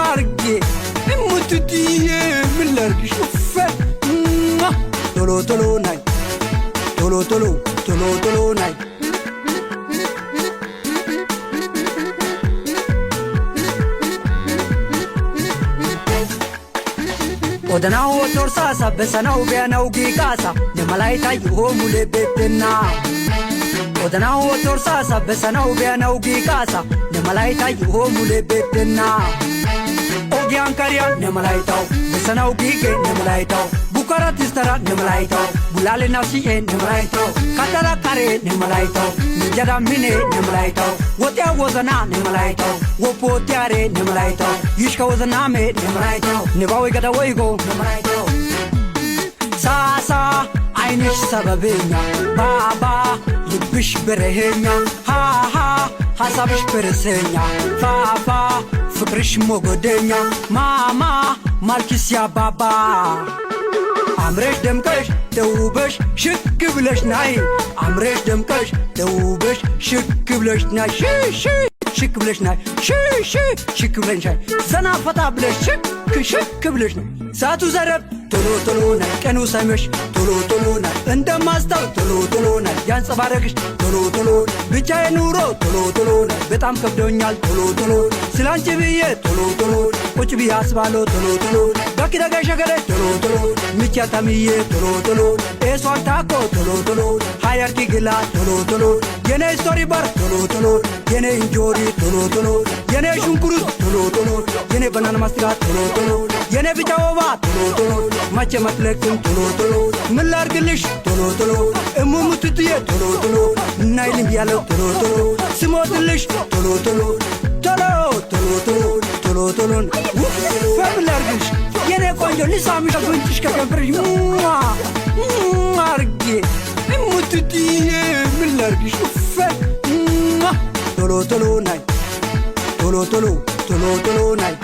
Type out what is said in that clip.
አርጌ እሙትትዬ ምን ላርግሽ ቶሎ ቶሎ ናይ ቶሎ ቶሎ ቶሎ ቶሎ ናይ ودناو تورساسا بسناو بياناو جيكاسا نملايتا يهومو لبيبنا ودناو تورساسا بسناو بياناو جيكاسا نملايتا يهومو لبيبنا اوغيان كاريان نملايتاو بسناو جيكي نملايتاو بوكارات استرا نملايتاو بولالي ناسيين نملايتاو كاتالا كاري نملايتاو نجدا ميني نملايتاو وطيا وزنا نملايتاو وپوتياري نملايتاو يشكا وزنامي نملايتاو نباوي قدا ويغو نملايتاو ساسا عينش سببينيا بابا لبش برهينيا ها ها حسابش برسينيا فافا فكرش موغدينيا ماما مالكيس يا بابا عمرش دمكش توبش شك بلش ناي عمرش دمكش توبش شك بلش ناي شي شك بلش ناي شي شك بلش ناي زنا فتا بلش شك بلش ناي ساتو زرب تلو تلو ناي كانو سامش تلو تلو ناي اندم ماستر تلو تلو ناي يانصباركش تلو تلو بيچاي نورو تلو تلو ناي بتام كبدونيال تلو تلو سلانچ بيه تلو تلو ቁጭ ቢያስባለው ቶሎ ቶሎ በኪዳጋ ሸገረ ቶሎ ቶሎ ሚቻታሚዬ ቶሎ ቶሎ ኤሷን ታኮ ቶሎ ቶሎ ሃያርኪ ግላ ቶሎ ቶሎ የኔ ስቶሪ ባር ቶሎ ቶሎ የኔ እንጆሪ ቶሎ ቶሎ የኔ ሽንኩርት ቶሎ ቶሎ የኔ ባናና ማስቲካ ቶሎ ቶሎ የኔ ቢጫ ወባ ቶሎ ቶሎ ማቸ መጥለቅም ቶሎ ቶሎ ምን ላርግልሽ ቶሎ ቶሎ እሙሙትትዬ ቶሎ ቶሎ እናይልም ያለው ቶሎ ቶሎ ስሞትልሽ ቶሎ ቶሎ ቶሎ ቶሎ ቶሎ ቶሎ ቶሎ ፈብላርግሽ የኔ ቆንጆ ልሳምሽ አጎንጭሽ ከከንፈርሽ አርጌ እሙትትዬ ምን ላርግሽ ቶሎ ቶሎ ናይ ቶሎ ቶሎ ቶሎ ቶሎ ናይ